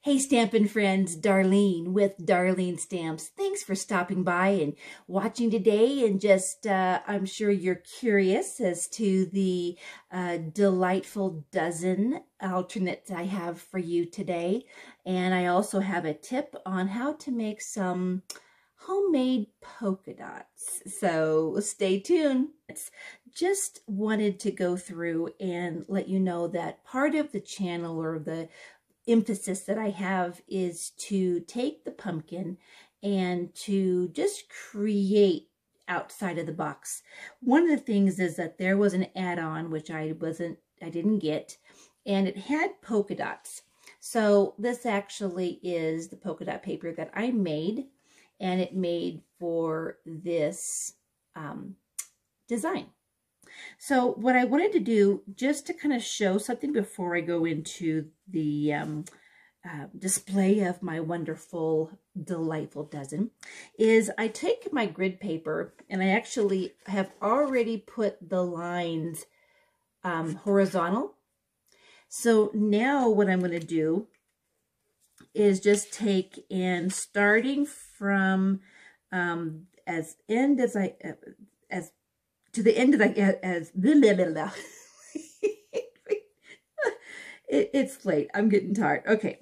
Hey Stampin' friends, Darlene with Darling Stamps. Thanks for stopping by and watching today, and just I'm sure you're curious as to the delightful dozen alternates I have for you today. And I also have a tip on how to make some homemade polka dots. So stay tuned. Just wanted to go through and let you know that part of the channel, or the emphasis that I have, is to take the pumpkin and to just create outside of the box. One of the things is that there was an add-on which I didn't get, and it had polka dots. So this actually is the polka dot paper that I made, and it made for this design. So what I wanted to do, just to kind of show something before I go into the display of my wonderful, delightful dozen, is I take my grid paper and I actually have already put the lines horizontal. So now what I'm going to do is just take, and starting from as to the end as blah, blah, blah, blah. It's late. I'm getting tired. Okay.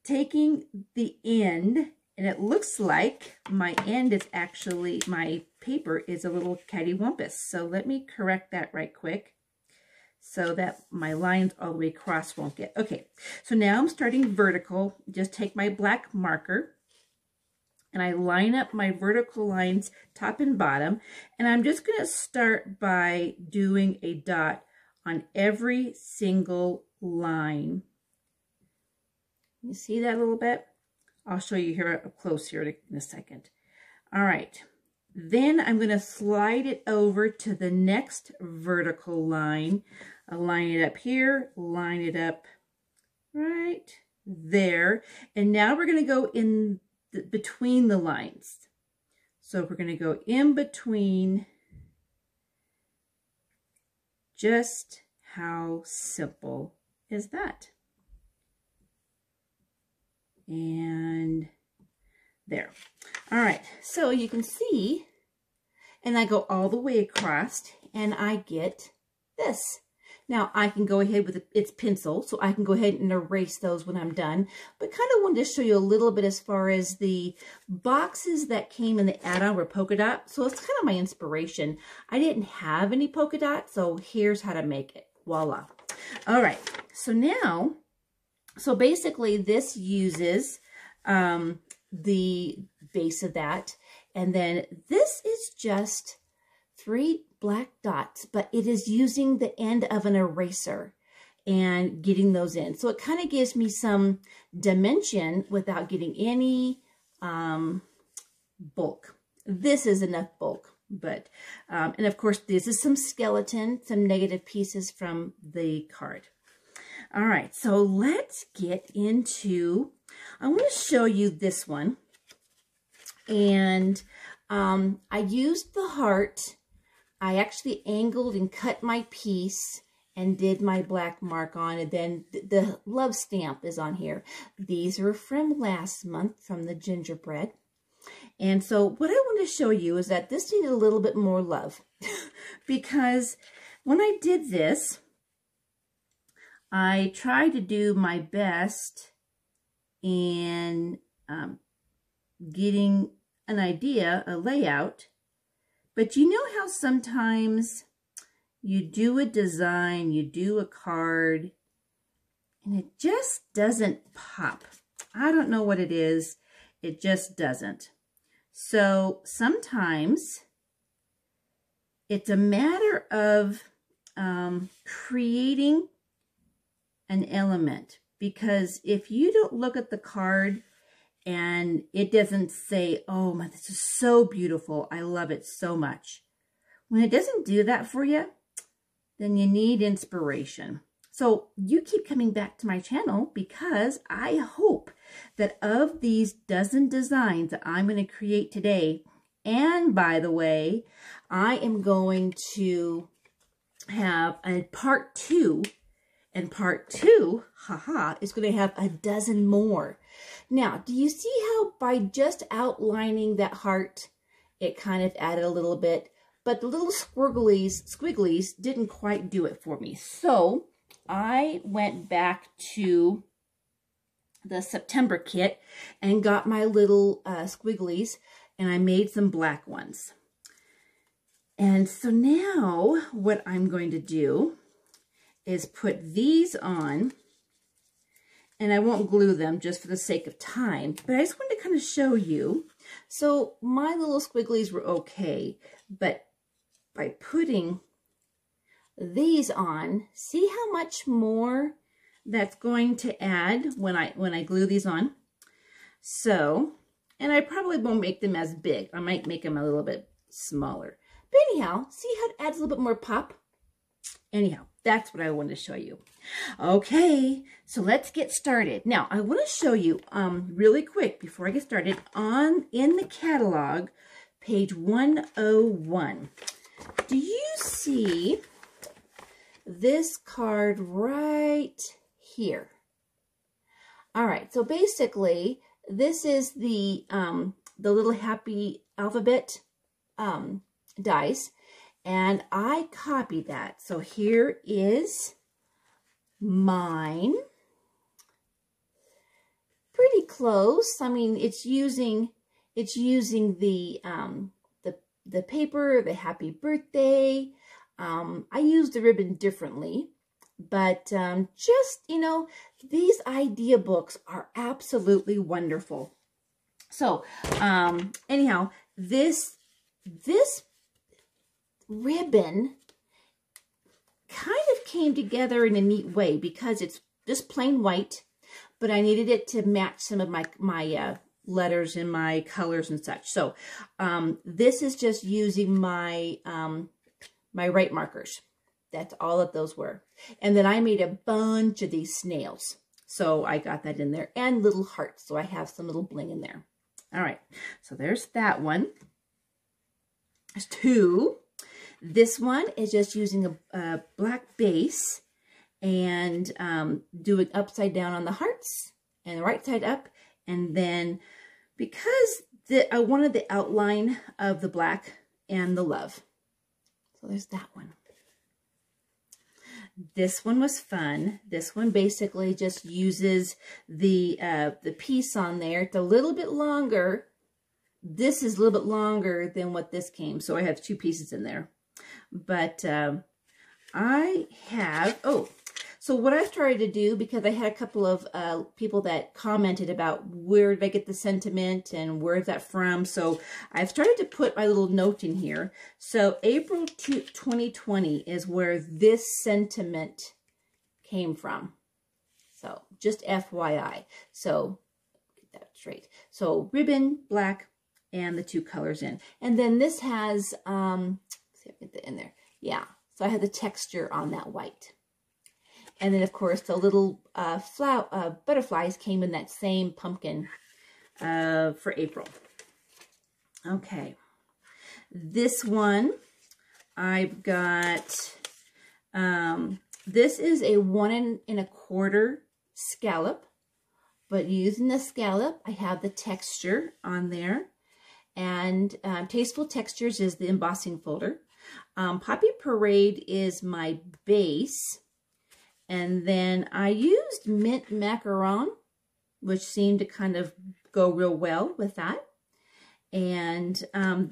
Taking the end, and it looks like my end is actually, my paper is a little cattywampus. So let me correct that right quick so that my lines all the way across won't get. Okay. So now I'm starting vertical. Just take my black marker, and I line up my vertical lines top and bottom. And I'm just going to start by doing a dot on every single line. You see that a little bit? I'll show you here up close here in a second. All right. Then I'm going to slide it over to the next vertical line. I'll line it up here, line it up right there. And now we're going to go in between the lines. So we're going to go in between. Just how simple is that? And there. All right, so you can see, and I go all the way across, and I get this. Now, I can go ahead with its pencil, so I can go ahead and erase those when I'm done. But kind of wanted to show you a little bit as far as the boxes that came in the add-on were polka dot. So it's kind of my inspiration. I didn't have any polka dot, so here's how to make it. Voila. All right, so now, so basically this uses the base of that. And then this is just 3 black dots, but it is using the end of an eraser and getting those in. So it kind of gives me some dimension without getting any bulk. This is enough bulk, but, and of course, this is some skeleton, some negative pieces from the card. All right, so let's get into, I want to show you this one. And I used the heart. I actually angled and cut my piece and did my black mark on, and then the love stamp is on here. These are from last month from the gingerbread. And so what I want to show you is that this needed a little bit more love because when I did this, I tried to do my best in getting an idea, a layout. But you know how sometimes you do a design, you do a card, and it just doesn't pop. I don't know what it is. It just doesn't. So sometimes it's a matter of creating an element. Because if you don't look at the card and it doesn't say, oh my, this is so beautiful, I love it so much. When it doesn't do that for you, then you need inspiration. So you keep coming back to my channel because I hope that of these dozen designs that I'm going to create today, and by the way, I am going to have a part 2 And part 2, haha, is going to have a dozen more. Now, do you see how by just outlining that heart, it kind of added a little bit, but the little squigglies didn't quite do it for me. So I went back to the September kit and got my little squigglies, and I made some black ones. And so now what I'm going to do is put these on, and I won't glue them just for the sake of time, but I just wanted to kind of show you. So my little squigglies were okay, but by putting these on, see how much more that's going to add when I glue these on. So, and I probably won't make them as big. I might make them a little bit smaller. But anyhow, see how it adds a little bit more pop? Anyhow, that's what I wanted to show you. Okay, so let's get started. Now, I want to show you really quick before I get started in the catalog, page 101. Do you see this card right here? All right, so basically, this is the little happy alphabet dice, and I copied that. So here is mine. Pretty close. I mean, it's using the paper, the happy birthday. I used the ribbon differently, but just, you know, these idea books are absolutely wonderful. So anyhow, this ribbon kind of came together in a neat way because it's just plain white, but I needed it to match some of my letters and my colors and such. So this is just using my my right markers. That's all that those were. And then I made a bunch of these snails. So I got that in there, and little hearts. So I have some little bling in there. All right, so there's that one. There's two. This one is just using a black base and doing upside down on the hearts and the right side up. And then because I wanted the outline of the black and the love. So there's that one. This one was fun. This one basically just uses the piece on there. It's a little bit longer. This is a little bit longer than what this came. So I have two pieces in there. But I have, so what I started to do, because I had a couple of people that commented about where did I get the sentiment and where is that from. So I've started to put my little note in here. So April 2020 is where this sentiment came from. So just FYI. So get that straight. So ribbon, black, and the two colors in. And then this has, see if I get that in there. Yeah. So I had the texture on that white. And then, of course, the little butterflies came in that same pumpkin for April. Okay. This one, I've got, this is a 1 1/4 scallop. But using the scallop, I have the texture on there. And Tasteful Textures is the embossing folder. Poppy Parade is my base. And then I used mint macaron, which seemed to kind of go real well with that. And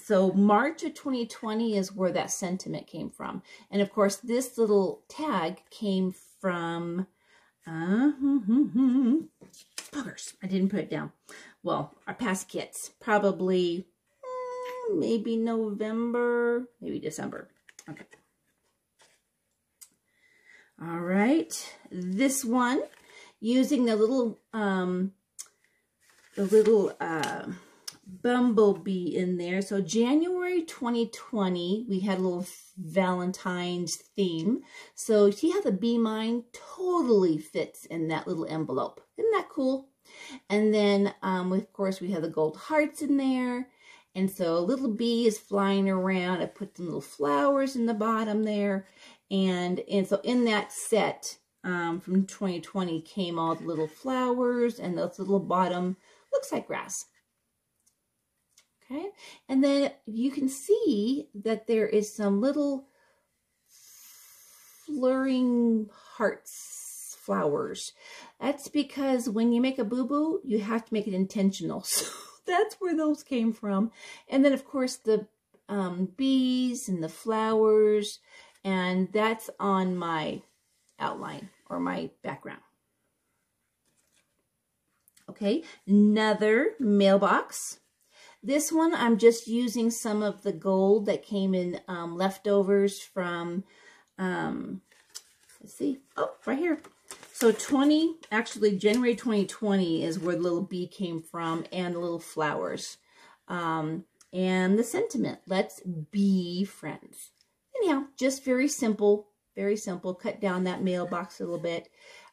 so March of 2020 is where that sentiment came from. And of course, this little tag came from, buggers, I didn't put it down. Well, our past kits, probably maybe November, maybe December. Okay. All right, this one, using the little bumblebee in there. So January 2020, we had a little Valentine's theme. So see how the bee mine totally fits in that little envelope. Isn't that cool? And then, of course, we have the gold hearts in there. And so a little bee is flying around. I put some little flowers in the bottom there. And so in that set, from 2020 came all the little flowers, and this little bottom looks like grass. Okay, and then you can see that there is some little flurrying hearts, flowers. That's because when you make a boo-boo, you have to make it intentional. So that's where those came from. And then, of course, the bees and the flowers, and that's on my outline or my background. Okay, another mailbox. This one, I'm just using some of the gold that came in leftovers from, let's see, oh, right here. So January 2020 is where the little bee came from, and the little flowers. And the sentiment, let's be friends. Anyhow, just very simple, cut down that mailbox a little bit,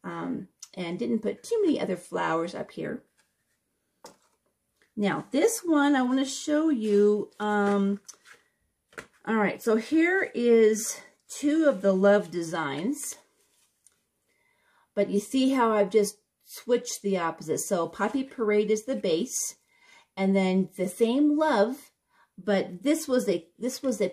and didn't put too many other flowers up here. Now, this one I want to show you. All right, so here is two of the love designs. But you see how I've just switched the opposite. So Poppy Parade is the base, and then the same love, but this was a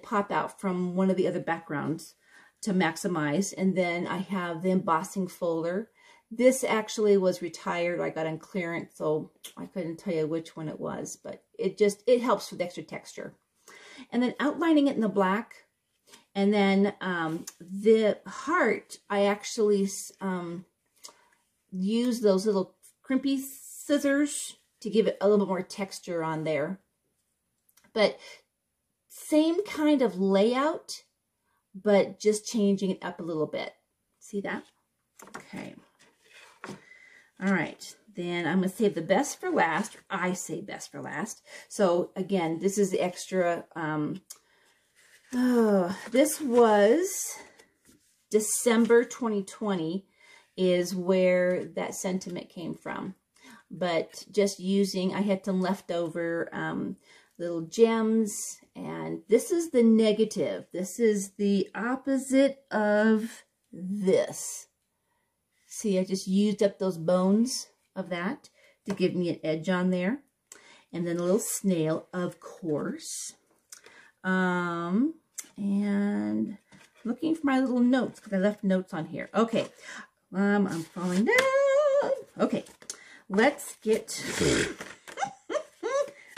pop out from one of the other backgrounds to maximize. And then I have the embossing folder. This actually was retired. I got on clearance, so I couldn't tell you which one it was, but it helps with extra texture. And then outlining it in the black. And then the heart, I actually use those little crimpy scissors to give it a little bit more texture on there. But same kind of layout, but just changing it up a little bit. See that? Okay. All right, then I'm going to save the best for last. I say best for last. So again, this is the extra. This was December 2020 is where that sentiment came from. But just using, I had some leftover little gems, and this is the negative. This is the opposite of this. See, I just used up those bones of that to give me an edge on there. And then a little snail, of course. And looking for my little notes, because I left notes on here. Okay, I'm falling down. Okay, let's get...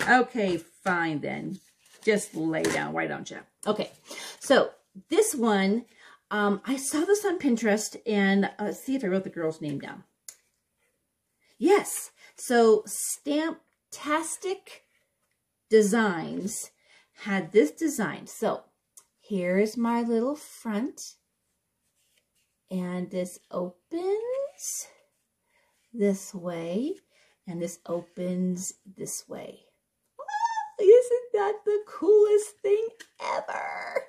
Okay, fine then. Just lay down, why don't you? Okay, so this one... I saw this on Pinterest, and let's see if I wrote the girl's name down. Yes, so Stamptastic Designs had this design. So here is my little front, and this opens this way, and this opens this way. Oh, isn't that the coolest thing ever?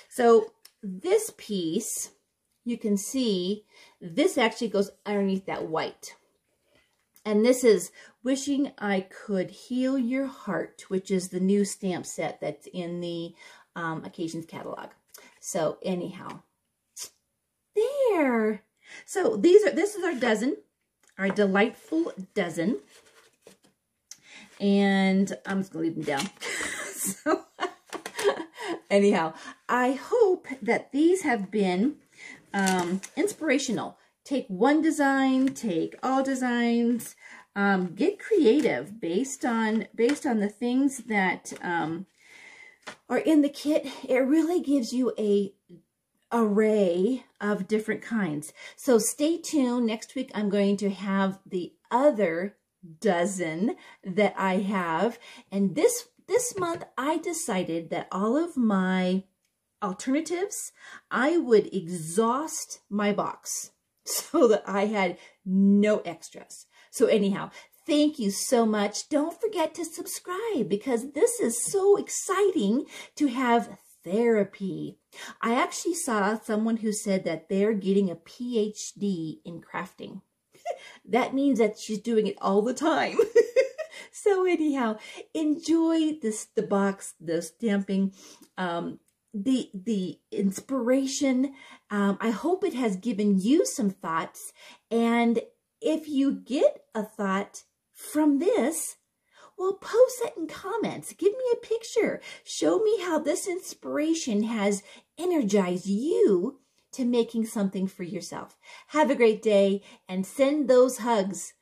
So this piece, you can see, this actually goes underneath that white. And this is Wishing I Could Heal Your Heart, which is the new stamp set that's in the Occasions catalog. So anyhow, there. So this is our dozen, our delightful dozen. And I'm just going to leave them down. So anyhow, I hope that these have been inspirational. Take one design, take all designs, get creative based on the things that are in the kit. It really gives you a array of different kinds. So stay tuned. Next week, I'm going to have the other dozen that I have, and this month, I decided that all of my alternatives, I would exhaust my box so that I had no extras. So anyhow, thank you so much. Don't forget to subscribe, because this is so exciting to have therapy. I actually saw someone who said that they're getting a PhD in crafting. That means that she's doing it all the time. So anyhow, enjoy the box, the stamping. the inspiration. I hope it has given you some thoughts. And if you get a thought from this, well, post that in comments. Give me a picture. Show me how this inspiration has energized you to making something for yourself. Have a great day and send those hugs.